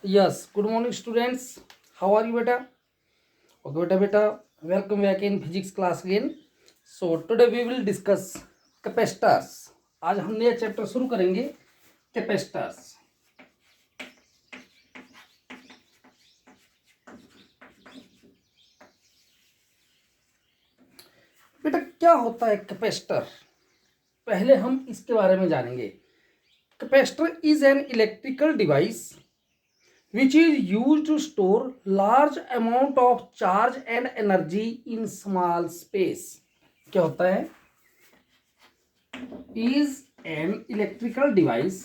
Yes, good morning students. How are you beta? Okay beta, welcome back in physics class again. So today we will discuss capacitors. आज हम नया chapter शुरू करेंगे capacitors. बेटा क्या होता है कैपेसिटर? पहले हम इसके बारे में जानेंगे. Capacitor is an electrical device which is used to store large amount of charge and energy in small space. क्या होता है? Is an electrical device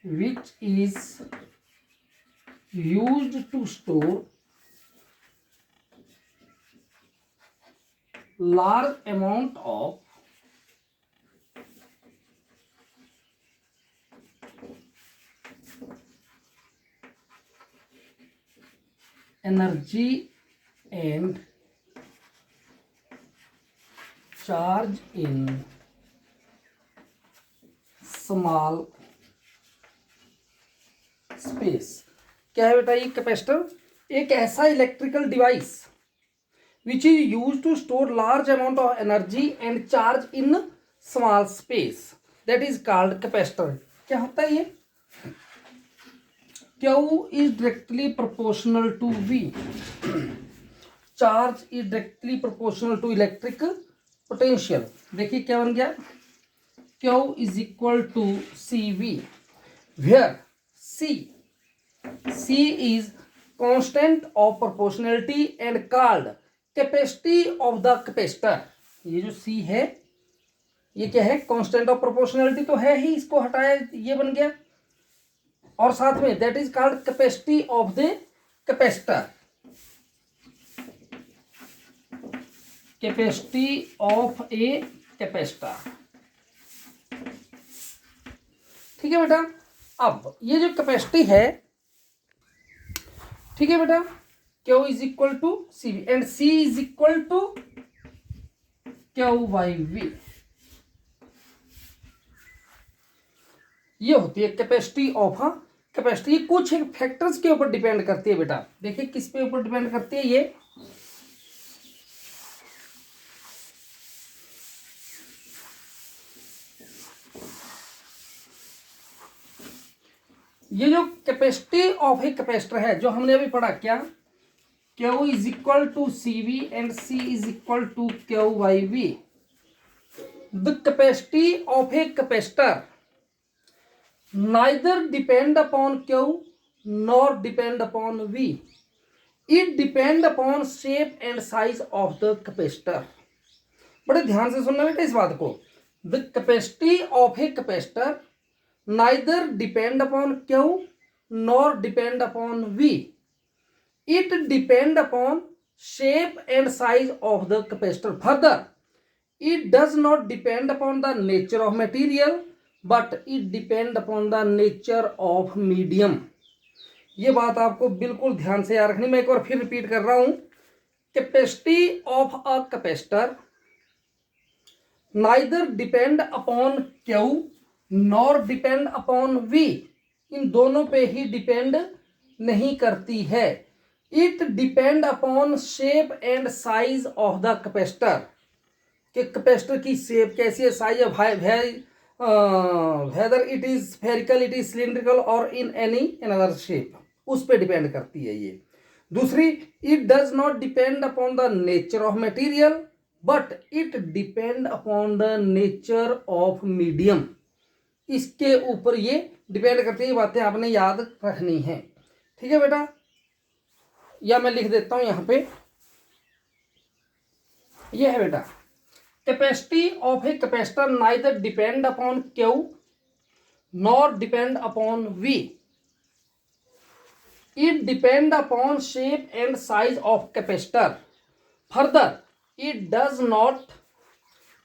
which is used to store large amount of energy and charge in small space. क्या है बेटा ये capacitor? एक ऐसा electrical device which is used to store large amount of energy and charge in small space, that is called capacitor. क्या होता है ये? Q is directly proportional to V. Charge is directly proportional to electric potential. देखिए क्या बन गया? Q is equal to CV, where C is constant of proportionality and called capacity of the capacitor. ये जो सी है ये क्या है? कांस्टेंट ऑफ प्रोपोर्शनलिटी तो है ही, इसको हटाया ये बन गया, और साथ में that is called capacity of the capacitor. Capacity of a capacitor. ठीक है बेटा. अब ये जो कैपेसिटी है, ठीक है बेटा, Q is equal to CV and C is equal to Q by V. ये होती है कैपेसिटी ऑफ कैपेसिटी. कुछ फैक्टर्स के ऊपर डिपेंड करती है बेटा. देखिए किस पे ऊपर डिपेंड करती है ये जो कैपेसिटी ऑफ ए कैपेसिटर है जो हमने अभी पढ़ा, क्या? Q is equal to CV and C is equal to Q by V. The capacity of a capacitor neither depend upon Q nor depend upon V. It depend upon shape and size of the capacitor. बड़े ध्यान से सुनना बेटा इस बात को. The capacity of a capacitor neither depend upon Q nor depend upon V. It depend upon shape and size of the capacitor. Further, it does not depend upon the nature of material, but it depend upon the nature of medium. ये बात आपको बिल्कुल ध्यान से याद रखनी. मैं एक बार फिर रिपीट कर रहा हूं. Capacity of a capacitor neither depend upon Q nor depend upon V. इन दोनों पे ही डिपेंड नहीं करती है. It depend upon shape and size of the capacitor. कि कैपेसिटर की शेप कैसी है, size whether it is spherical, it is cylindrical और इन एनी अनदर शेप, उस पर डिपेंड करती है ये. दूसरी, it does not depend upon the nature of material but it depend upon the nature of medium. इसके ऊपर ये डिपेंड करती है. बातें आपने याद रखनी है. ठीक है बेटा, या मैं लिख देता हूं यहां पे. ये है बेटा, capacity of a capacitor neither depend upon Q nor depend upon V. It depend upon shape and size of capacitor. Further, it does not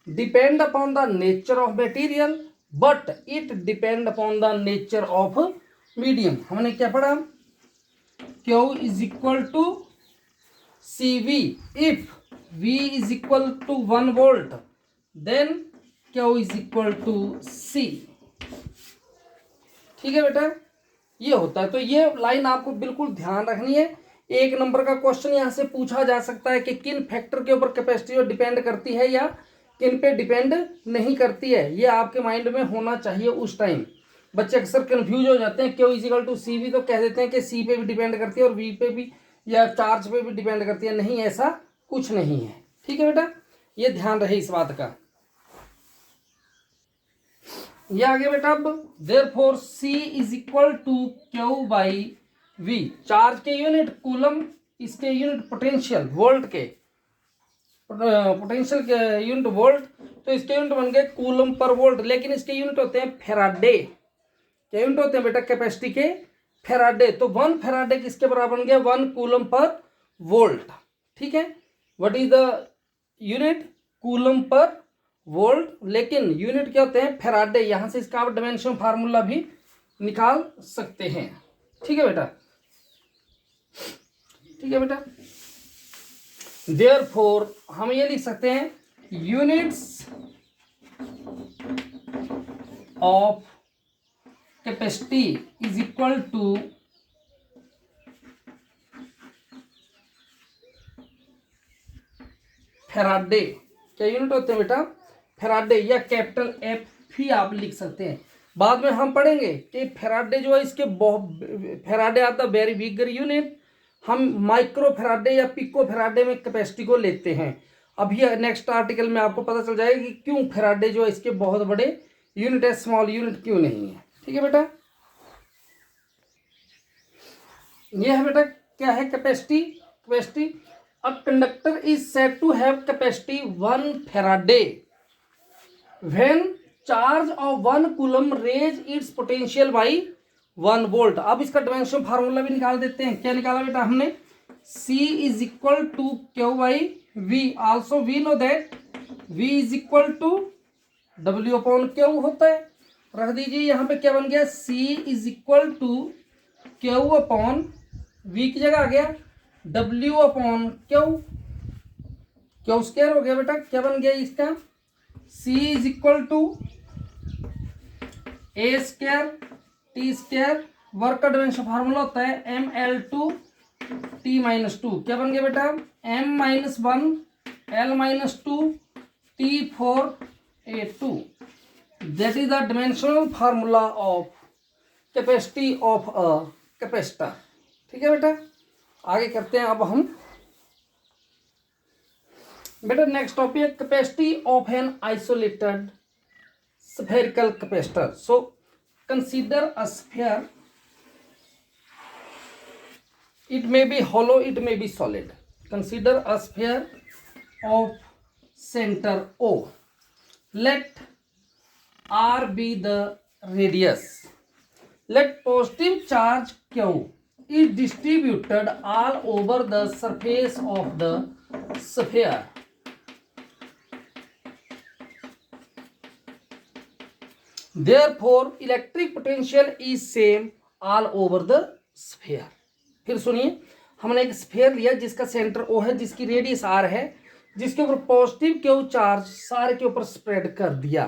depend upon the nature of material but it depend upon the nature of medium. हमने क्या पढ़ा? Q is equal to CV if V is equal to 1 volt, then Q is equal to C। ठीक है बेटा, ये होता है। तो ये लाइन आपको बिल्कुल ध्यान रखनी है। 1 नंबर का क्वेश्चन यहाँ से पूछा जा सकता है कि किन फैक्टर के ऊपर कैपेसिटी डिपेंड करती है या किन पे डिपेंड नहीं करती है, ये आपके माइंड में होना चाहिए उस टाइम। बच्चे अक्सर कंफ्यूज हो जाते हैं, क्यू इजिकल टू सी भी तो कह देते हैं कि सी पे भी डिपेंड करती है और वी पे भी या चार्ज पे भी डिपेंड करती है। नहीं, ऐसा कुछ नहीं है। ठीक है बेटा, ये ध्यान रहे इस बात का। ये आगे बेटा, अब therefore C is equal to Q by V. Charge के यूनिट कूलम, इसके यूनिट पोटेंशियल वोल्ट के, पोटेंशियल के यूनिट वोल्ट, तो इसके यूनिट बन गए कूलम पर वोल्ट, लेकिन इसके यूनिट होते हैं फेराडे। क्या यूनिट होते हैं बेटा कैपेसिटी के? फेराडे। तो 1 फेराडे किसके बराबर बन गया? 1 कूलम पर वोल्ट। ठीक है, what is the unit? Coulomb per volt, लेकिन यूनिट क्या होते हैं? फेराडे। यहां से इसका आप डायमेंशन फार्मूला भी निकाल सकते हैं। ठीक है बेटा, ठीक है बेटा। देयरफॉर हम ये लिख सकते हैं units of capacity is equal to farad. क्या यूनिट होते हैं बेटा? फेराडे, या कैपिटल एफ भी आप लिख सकते हैं। बाद में हम पढ़ेंगे कि फेराडे जो है इसके फेराडे आता वेरी बिगर यूनिट, हम माइक्रो फेराडे या पिको फेराडे में कैपेसिटी को लेते हैं। अभी नेक्स्ट आर्टिकल में आपको पता चल जाएगा कि क्यों फेराडे जो है इसके बहुत बड़े यूनिट है, स्मॉल यूनिट क्यों नहीं है। ठीक है बेटा, ये है बेटा क्या है capacity. Capacity, a conductor is said to have capacity 1 farad when charge of 1 coulomb raise its potential by 1 volt. अब इसका डायमेंशन फार्मूला भी निकाल देते हैं। क्या निकाला बेटा हमने? C is equal to Q by V. Also we know that V is equal to W upon Q होता है। रख दीजिए यहाँ पे, क्या बन गया? C is equal to Q upon V की जगह आ गया W upon Q. Q square हो गया बेटा। क्या बन गया इसका? C is equal to A square T square. Work का डायमेंशन फार्मूला होता है ML2 T-2। क्या बन गया बेटा? M-1 L-2 T4A2। That is the dimensional formula of capacity of a capacitor. ठीक है बेटा, आगे करते हैं अब हम बेटा next topic, capacity of an isolated spherical capacitor. So consider a sphere, it may be hollow, it may be solid. Consider a sphere of center O. Let R be the radius. Let positive charge Q is distributed all over the surface of the sphere. Therefore electric potential is same all over the sphere. फिर सुनिए, हमने एक sphere लिया जिसका centre O है, जिसकी radius R है, जिसके ऊपर पॉजिटिव क्यू चार्ज सारे के ऊपर स्प्रेड कर दिया।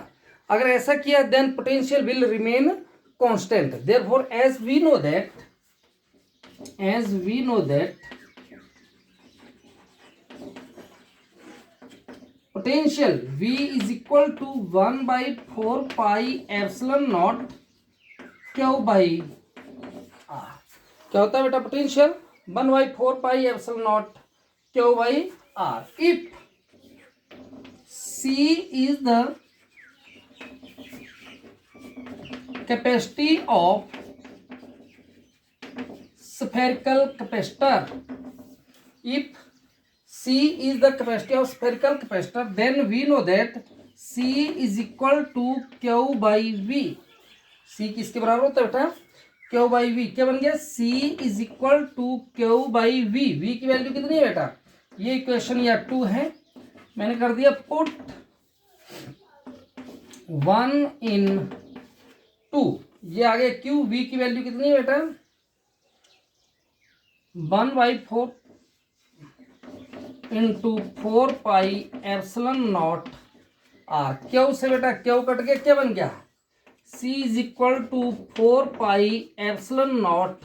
अगर ऐसा किया then potential will remain constant. Therefore as we know that potential V is equal to 1/4 pi epsilon naught Q by R. क्या होता है बेटा potential? 1/4 pi epsilon naught Q by R. If C is the capacity of spherical capacitor, if C is the capacity of spherical capacitor, then we know that C is equal to Q by V. C किसके बराबर होता है बेटा? Q by V। क्या बन गया? C is equal to Q by V। V की value कितनी है बेटा? ये इक्वेशन या 2 है, मैंने कर दिया पुट 1 in 2। ये आ गया Q। V की वैल्यू कितनी है बेटा? 1/4 इंटू 4πε0 आर। क्यू से बेटा क्यू कट गया, क्या बन गया, C is equal to 4πε0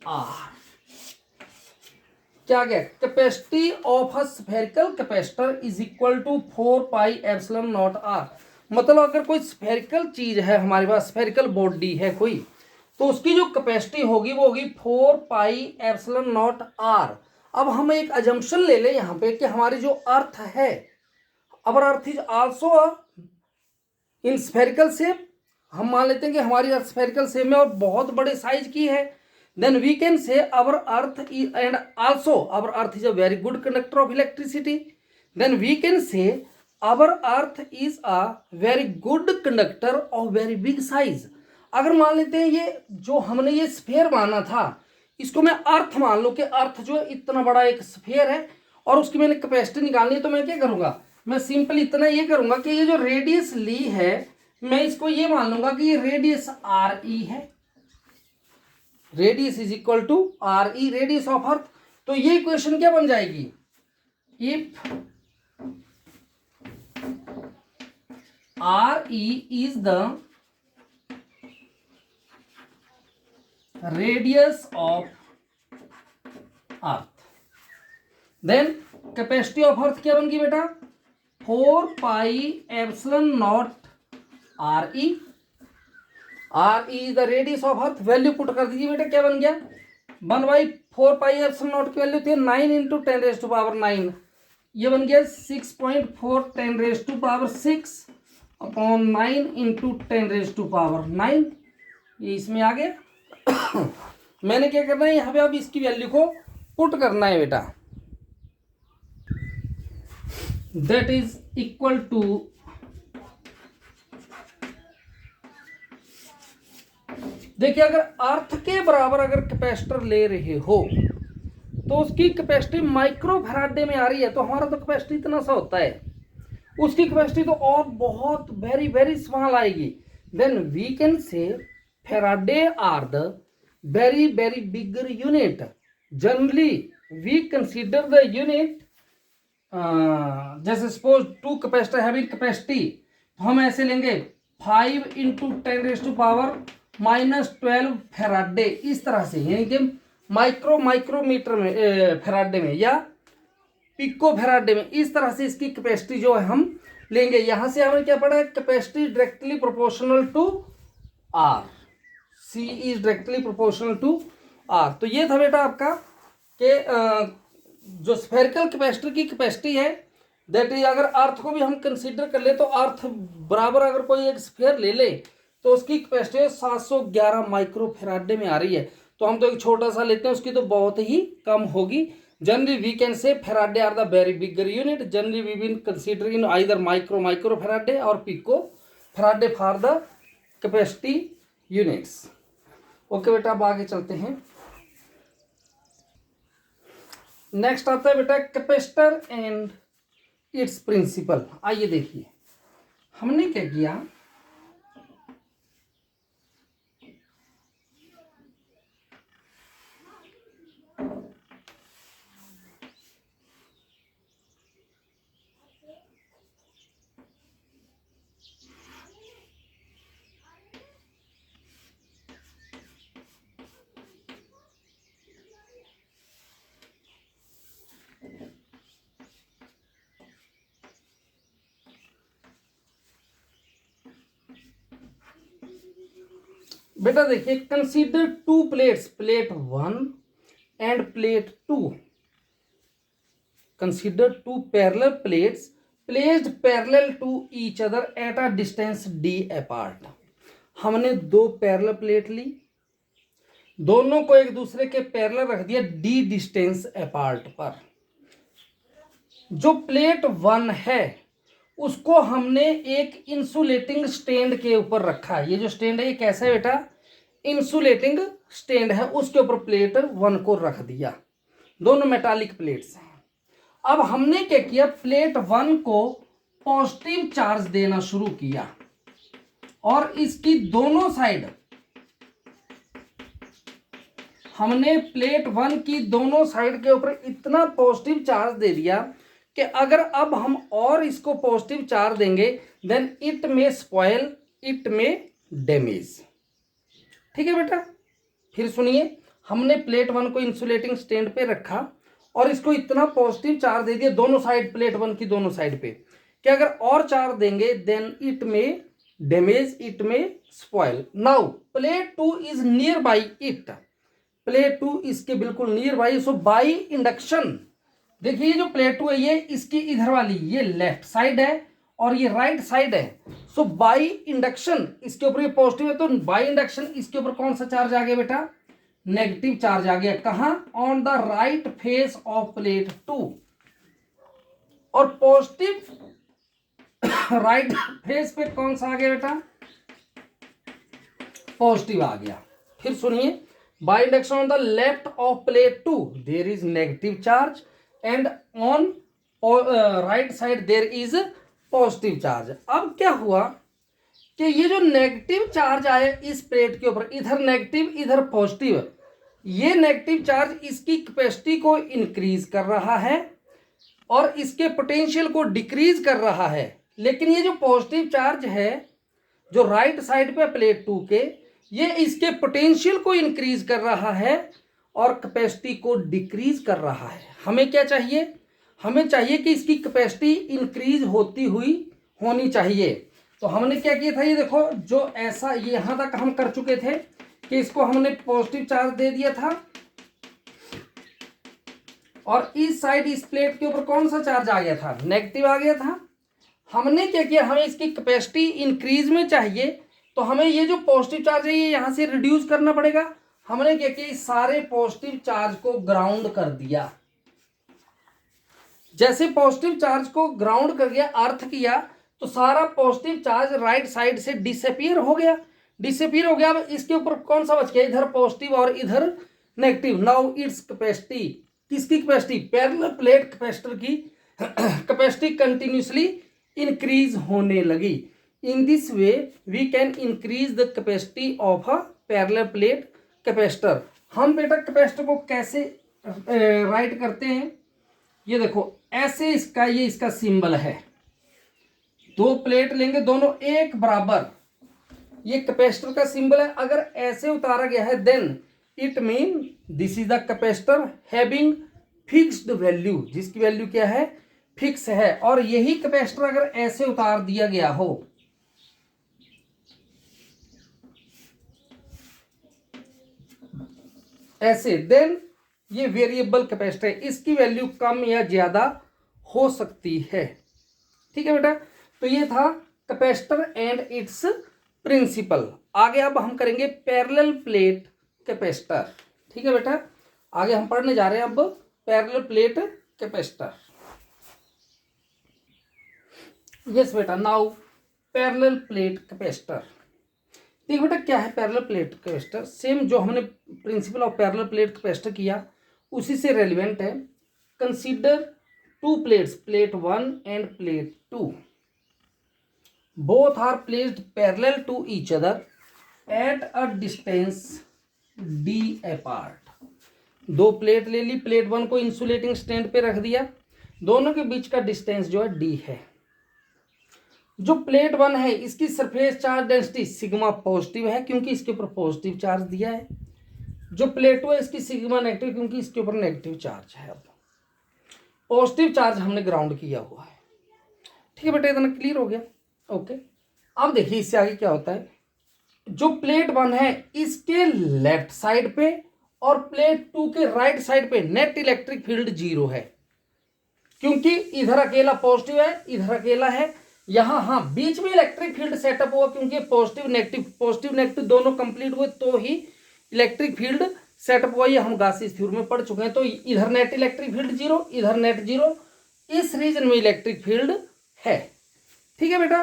R. क्या गया, capacity of a spherical capacitor is equal to 4πε0 R. मतलब अगर कोई स्फेरिकल चीज है हमारे पास, स्फेरिकल बॉडी है कोई, तो उसकी जो कैपेसिटी होगी वो होगी 4πε0 आर। अब हम एक अजम्पशन ले लें यहाँ पे कि हमारी जो अर्थ है, our earth is also in spherical shape, हम मान लेते हैं कि हमारी अर्थ स्फेरिकल शेप में और बहुत बड़े साइज की है, then we can say our earth is, and also our earth is a very good conductor of electricity, then we can say our earth is a very good conductor of very big size। अगर मान लेते हैं ये जो हमने ये sphere माना था, इसको मैं अर्थ मान लूं कि अर्थ जो है इतना बड़ा एक स्फेयर है और उसकी मैंने कैपेसिटी निकालनी है, तो मैं क्या करूंगा, मैं सिंपल इतना ये करूंगा कि ये जो रेडियस ली है, मैं इसको ये मान लूंगा कि ये रेडियस आर ई है, radius is equal to R E, radius of earth. तो ये इक्वेशन क्या बन जाएगी, if R E is the radius of earth, then capacity of earth क्या बन गई बेटा, 4πε0 R E. R is the radius of earth, value put कर दीजिए बेटा, क्या बन गया, 1/4πε0 की वैल्यू थी 9 × 10⁻⁹, ये बन गया 6.4 10⁻⁶ अपॉन 9 × 10⁻⁹, ये इसमें आ गया। मैंने क्या करना है यहाँ पे, अब इसकी वैल्यू को पुट करना है बेटा, दैट इज इक्वल टू, देखिए अगर अर्थ के बराबर अगर कैपेसिटर ले रहे हो तो उसकी कैपेसिटी माइक्रो फैराडे में आ रही है, तो हमारा तो कैपेसिटी इतना सा होता है, उसकी कैपेसिटी तो और बहुत वेरी वेरी स्मॉल आएगी। Then we can say Faraday are the very very bigger unit. Generally we consider the unit, जैसे सपोज 2 कैपेसिटर हैविंग कैपेसिटी, तो हम ऐसे लेंगे 5 × 10⁻⁻12 फैराडे, इस तरह से, यानी कि माइक्रोमीटर में फैराडे में या पिको फैराडे में, इस तरह से इसकी कैपेसिटी जो है हम लेंगे। यहां से हमें क्या पड़ा है, capacity directly proportional to R, C is directly proportional to R. तो ये था बेटा आपका कि जो स्फेरिकल कैपेसिटर की कैपेसिटी है, दैट इज, अगर अर्थ को भी हम कंसीडर कर ले तो अर्थ बराबर अगर कोई एक स्फेयर ले ले तो उसकी कैपेसिटी 711 माइक्रो फैराडे में आ रही है। तो हम तो एक छोटा सा लेते हैं, उसकी तो बहुत ही कम होगी। Generally we can say Faraday are the very bigger unit, generally we will consider in either micro Faraday और pico Faraday for the capacity units. Okay बेटा, अब आगे चलते हैं। नेक्स्ट आता है बेटा कैपेसिटर एंड इट्स प्रिंसिपल। आइए देखिए हमने क्या किया, बेटा देखिए, consider 2 plates, plate 1 and plate 2। Consider 2 parallel plates placed parallel to each other at a distance d apart. हमने 2 पैरेलल प्लेट ली, दोनों को एक दूसरे के पैरेलल रख दिया d डिस्टेंस अपार्ट पर। जो प्लेट 1 है उसको हमने एक इंसुलेटिंग स्टैंड के ऊपर रखा है। ये जो स्टैंड है ये कैसा है बेटा, इंसुलेटिंग स्टैंड है, उसके ऊपर प्लेट 1 को रख दिया। दोनों मेटालिक प्लेट्स हैं। अब हमने क्या किया, प्लेट 1 को पॉजिटिव चार्ज देना शुरू किया और इसकी दोनों साइड हमने प्लेट 1 की दोनों साइड के ऊपर इतना पॉजिटिव चार्ज दे दिया कि अगर अब हम और इसको पॉजिटिव चार्ज देंगे देन इट में स्पॉयल, इट में डैमेज। ठीक है बेटा, फिर सुनिए, हमने प्लेट 1 को इंसुलेटिंग स्टैंड पे रखा और इसको इतना पॉजिटिव चार्ज दे दिया दोनों साइड, प्लेट 1 की दोनों साइड पे, कि अगर और चार्ज देंगे देन इट में डैमेज, इट में spoil. Now plate 2 is near by it, plate 2 इसके बिल्कुल near by, so by induction, देखिए जो प्लेट 2 है ये इसकी इधर वाली ये लेफ्ट साइड है और ये राइट साइड है, सो बाई इंडक्शन इसके ऊपर ये पॉजिटिव है, तो बाई इंडक्शन इसके ऊपर कौन सा चार्ज आ गया बेटा, नेगेटिव चार्ज आ गया। कहां, on the right face of plate 2, और पॉजिटिव राइट फेस पे कौन सा आ गया बेटा, पॉजिटिव आ गया। फिर सुनिए, by induction on the left of plate 2 there is negative charge and on right side there is positive charge. अब क्या हुआ कि ये जो नेगेटिव चार्ज आया इस प्लेट के ऊपर, इधर नेगेटिव इधर पॉजिटिव, ये नेगेटिव चार्ज इसकी कैपेसिटी को इंक्रीज कर रहा है और इसके पोटेंशियल को डिक्रीज कर रहा है। लेकिन ये जो पॉजिटिव चार्ज है जो राइट साइड पे प्लेट 2 के, ये इसके पोटेंशियल को इंक्रीज कर रहा है और कैपेसिटी को डिक्रीज कर रहा है। हमें क्या चाहिए, हमें चाहिए कि इसकी कैपेसिटी इंक्रीज होती हुई होनी चाहिए। तो हमने क्या किया था, ये देखो, जो ऐसा ये यहां तक हम कर चुके थे कि इसको हमने पॉजिटिव चार्ज दे दिया था और इस साइड इस प्लेट के ऊपर कौन सा चार्ज आ गया था, नेगेटिव आ गया था। हमने क्या किया, हमें इसकी कैपेसिटी इंक्रीज में चाहिए, तो हमें ये जो पॉजिटिव चार्ज है ये यहां से रिड्यूस करना पड़ेगा। हमने क्या किया, इस सारे पॉजिटिव चार्ज को ग्राउंड कर दिया। जैसे पॉजिटिव चार्ज को ग्राउंड कर दिया, अर्थ किया, तो सारा पॉजिटिव चार्ज राइट साइड से डिसअपीयर हो गया, डिसअपीयर हो गया। अब इसके ऊपर कौन सा बच गया, इधर पॉजिटिव और इधर नेगेटिव। नाउ इट्स कैपेसिटी, किसकी कैपेसिटी, पैरेलल प्लेट कैपेसिटर की कैपेसिटी कंटिन्यूसली इंक्रीज होने लगी। In this way we can increase the capacity of a parallel plate capacitor. हम बेटा कैपेसिटर को कैसे राइट करते हैं, ये देखो ऐसे, इसका ये इसका सिंबल है, दो प्लेट लेंगे दोनों एक बराबर, ये कैपेसिटर का सिंबल है। अगर ऐसे उतारा गया है then it mean this is the capacitor having fixed value, जिसकी वैल्यू क्या है, फिक्स है। और यही कैपेसिटर अगर ऐसे उतार दिया गया हो, ऐसे, देन ये वेरिएबल कैपेसिटर है, इसकी वैल्यू कम या ज्यादा हो सकती है। ठीक है बेटा, तो ये था कैपेसिटर एंड इट्स प्रिंसिपल। आगे अब हम करेंगे पैरेलल प्लेट कैपेसिटर। ठीक है बेटा, आगे हम पढ़ने जा रहे हैं अब पैरेलल प्लेट कैपेसिटर। यस बेटा, नाउ पैरेलल प्लेट कैपेसिटर। देख बेटा क्या है पैरेलल प्लेट कैपेसिटर, सेम जो हमने principle of parallel plate capacitor किया उसी से रेलिवेंट है। Consider two plates, plate 1 and plate 2, both are placed parallel to each other at a distance d apart. दो प्लेट ले ली, प्लेट 1 को इंसुलेटिंग स्टैंड पे रख दिया, दोनों के बीच का डिस्टेंस जो है d है। जो प्लेट 1 है इसकी surface charge density sigma positive है क्योंकि इसके ऊपर पॉजिटिव चार्ज दिया है। जो प्लेट 2 है इसकी सिग्मा नेगेटिव क्योंकि इसके ऊपर नेगेटिव चार्ज है। अब पॉजिटिव चार्ज हमने ग्राउंड किया हुआ है। ठीक है बेटा, इतना क्लियर हो गया। ओके, अब देखिए इससे आगे क्या होता है। जो प्लेट 1 है इसके लेफ्ट साइड पे और प्लेट 2 के राइट साइड पे नेट इलेक्ट्रिक फील्ड 0 है क्योंकि इधर अकेला पॉजिटिव है, इधर अकेला है। यहां हाँ बीच में इलेक्ट्रिक फील्ड सेटअप हुआ क्योंकि पॉजिटिव नेगेटिव दोनों कंप्लीट हुए तो ही इलेक्ट्रिक फील्ड सेटअप हुआ। ये हम गासिस थ्योरम में पढ़ चुके हैं। तो इधर नेट इलेक्ट्रिक फील्ड 0, इधर नेट 0, इस रीजन में इलेक्ट्रिक फील्ड है। ठीक है बेटा,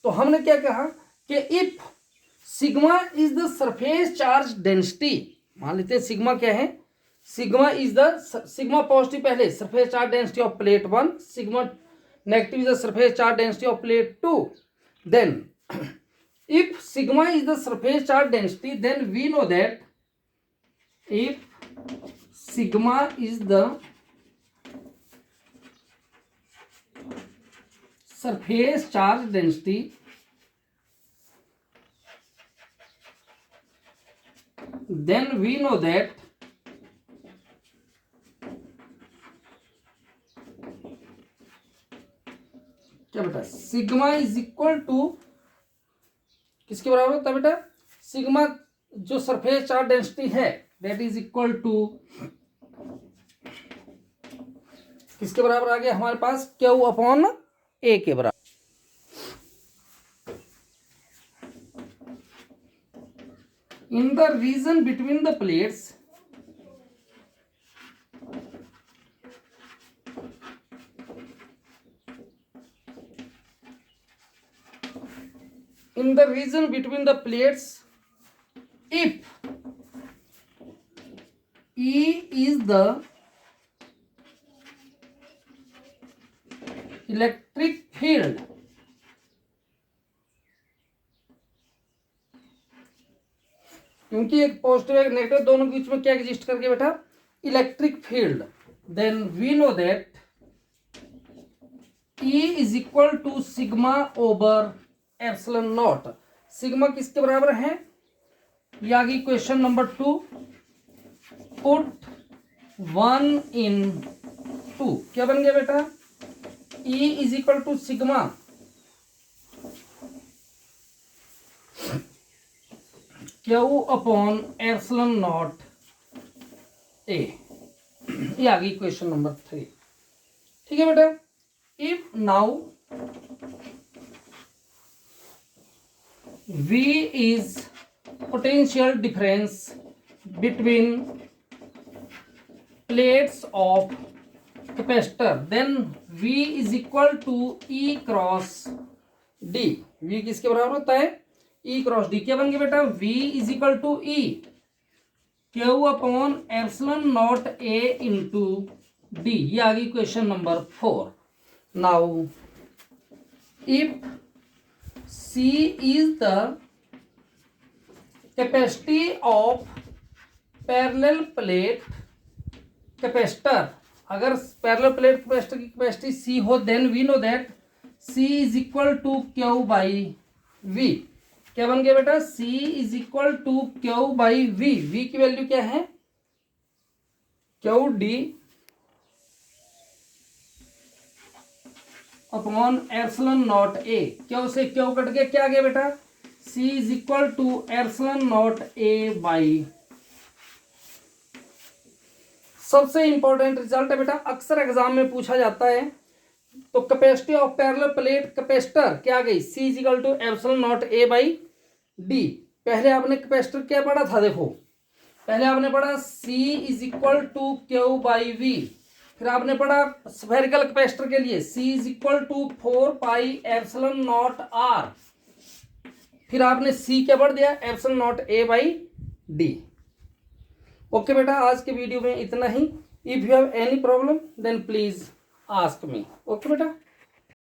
तो हमने क्या कहा कि if sigma is the surface charge density, मान लेते हैं सिग्मा क्या है, सिग्मा पॉजिटिव पहले surface charge density of plate 1, sigma negative is the surface charge density of plate 2. Then if sigma is the surface charge density, then we know that if sigma is the surface charge density then we know that क्या बेटा sigma is equal to किसके बराबर होता है बेटा sigma जो surface charge density है that is equal to किसके बराबर आ गया हमारे पास क्यू अपॉन ए के बराबर in the region between the plates in the region between the plates if E is the electric field क्योंकि एक पॉजिटिव एक नेगेटिव दोनों के बीच में क्या एग्जिस्ट करके बेटा electric field then we know that E is equal to sigma over epsilon not sigma किसके बराबर है ये आ गई क्वेश्चन नंबर 2 पुट 1 इन 2 क्या बन गया बेटा E is equal to sigma Q upon epsilon not A ये आ गई क्वेश्चन नंबर 3 ठीक है बेटा if now V is potential difference between plates of capacitor then V is equal to E cross D V किसके बराबर होता है E cross D क्या बन गया बेटा V is equal to E Q upon epsilon not A into D ये आ गई question number 4 now if C is the capacity of parallel plate capacitor अगर पैरेलल प्लेट कैपेसिटर की कैपेसिटी C हो then we know that C is equal to Q by V क्या बन गया बेटा C is equal to Q by V V की value क्या है QD upon epsilon not A Q से क्यू कट के क्या आ गया बेटा C is equal to epsilon not A by सबसे इंपॉर्टेंट रिजल्ट है बेटा अक्सर एग्जाम में पूछा जाता है तो capacity of parallel plate capacitor क्या आ गई C is equal to epsilon not A by D पहले आपने कैपेसिटर क्या पढ़ा था देखो पहले आपने पढ़ा C is equal to Q by V फिर आपने पढ़ा स्फेरिकल कैपेसिटर के लिए C is equal to 4 pi epsilon naught R फिर आपने C क्या पढ़ दिया epsilon not A by D okay बेटा आज के वीडियो में इतना ही if you have any problem then please ask me okay बेटा।